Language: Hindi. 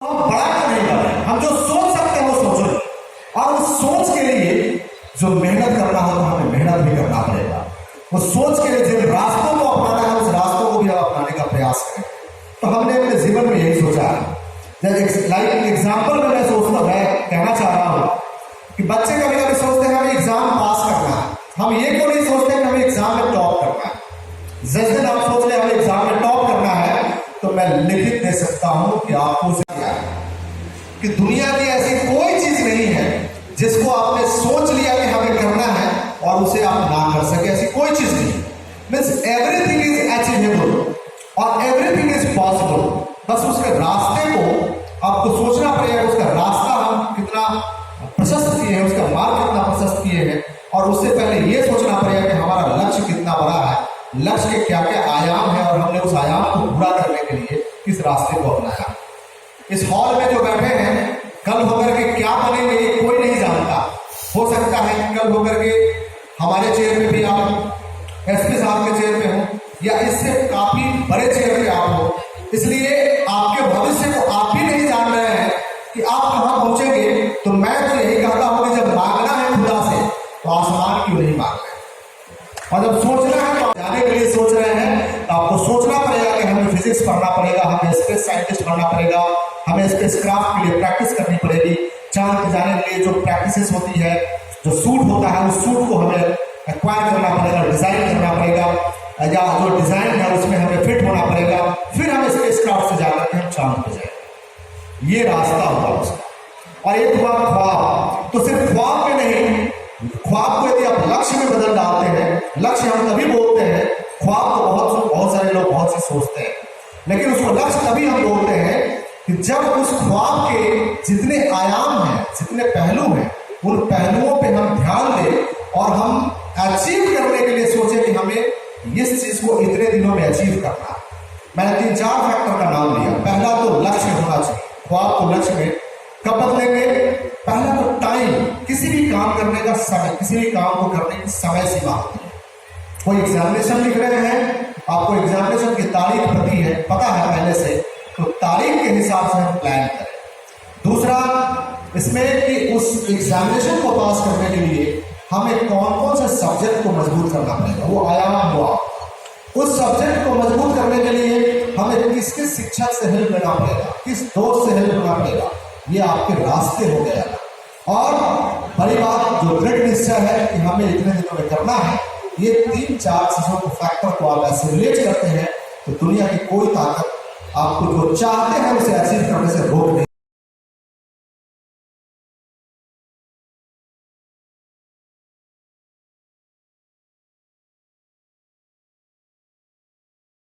हम बड़ा तो नहीं कर रहे हैं, हम जो सोच सकते हैं वो सोचो, और उस सोच के लिए जो मेहनत करना होगा हमें मेहनत भी करना पड़ेगा। वो सोच के लिए जिन रास्तों को अपनाना है उस रास्तों को भी अपनाने का प्रयास करें। तो हमने अपने जीवन में यही सोचा है। लाइक एग्जाम्पल में मैं सोचता मैं कहना चाह रहा हूं कि बच्चे कभी कभी सोचते हैं हमें एग्जाम पास करना है, हम ये क्यों नहीं सोचते कि हमें एग्जाम में टॉप करना है। जिस दिन आप सोच रहे हमें एग्जाम में टॉप करना है तो मैं लिखित दे सकता हूं कि आपको क्या है कि दुनिया की ऐसी कोई चीज नहीं है जिसको आपने सोच लिया कि हमें करना है और उसे आप ना कर सके, ऐसी कोई चीज नहीं। मीन्स एवरीथिंग इज अचीवेबल और एवरीथिंग इज पॉसिबल। बस उसके रास्ते को आपको सोचना पड़ेगा, उसका रास्ता हम कितना प्रशस्त किए हैं, उसका मार्ग कितना प्रशस्त किए हैं, और उससे पहले यह सोचना पड़ेगा कि हमारा लक्ष्य कितना बड़ा है, लक्ष्य के क्या क्या आयाम है और हमने उस आयाम को पूरा करने के लिए किस रास्ते को अपनाया। इस हॉल में जो बैठे हैं कल होकर के क्या बनेंगे ये कोई नहीं जानता। हो सकता है कि कल होकर के हमारे चेयर पे भी आप एसपी साहब के चेयर पे हो या इससे काफी बड़े चेयर पे आप हो। इसलिए आपके भविष्य को आप भी नहीं जान रहे हैं कि आप कहां पहुंचेंगे। तो मैं तो यही कहता हूं कि जब मांगना है खुदा से तो आसमान क्यों नहीं मांग रहे, और जब सोचना है तो जाने के लिए सोच रहे हैं तो आपको सोचना पड़ेगा कि हमें फिजिक्स पढ़ना पड़ेगा, हमें स्पेस साइंटिस्ट पढ़ना पड़ेगा, हमें स्पेस क्राफ्ट के लिए प्रैक्टिस करनी पड़ेगी। चांद पे जाने के लिए जो प्रैक्टिस होती है, जो सूट होता है उस सूट को हमें एक्वायर करना पड़ेगा, डिजाइन करना पड़ेगा, या जो डिजाइन है उसमें हमें फिट होना पड़ेगा, फिर हम स्पेस क्राफ्ट से जाकर के हम चांद पे जाएंगे। ये रास्ता होगा उसका। और एक हुआ ख्वाब, तो सिर्फ ख्वाब में नहीं, ख्वाब को यदि आप लक्ष्य में बदल डालते हैं, लक्ष्य हम तभी बोलते हैं, ख्वाब तो बहुत सारे लोग बहुत से सोचते हैं, लेकिन उसको लक्ष्य तभी हम बोलते हैं कि जब उस ख्वाब के जितने आयाम हैं, जितने पहलू हैं, उन पहलुओं पे हम ध्यान दें और हम अचीव करने के लिए सोचें कि हमें इस चीज को इतने दिनों में अचीव करना। मैंने 3-4 फैक्टर का नाम लिया। पहला तो लक्ष्य होना चाहिए। ख्वाब को लक्ष्य में कब बदलेंगे? पहला तो टाइम, किसी भी काम करने का समय, किसी भी काम को करने की समय सीमा होती है। कोई एग्जामिनेशन लिख रहे हैं, आपको एग्जामिनेशन की तारीख पता है पहले से, तो तारीख के हिसाब से हम प्लान करें। दूसरा इसमें कि उस एग्जामिनेशन को पास करने के लिए हमें कौन कौन से सब्जेक्ट को मजबूत करना पड़ेगा, वो आयाम हुआ। उस सब्जेक्ट को मजबूत करने के लिए हमें किस किस शिक्षक से हेल्प लेना पड़ेगा, किस दोस्त से हेल्प लेना पड़ेगा, ये आपके रास्ते हो गया। और बड़ी बात जो दृढ़ निश्चय है कि हमें इतने दिनों में करना है, ये 3-4 चीजों को फैक्टर को आप ऐसे रिलेट करते हैं तो दुनिया की कोई ताकत आपको जो चाहते हैं उसे अचीव करने से रोक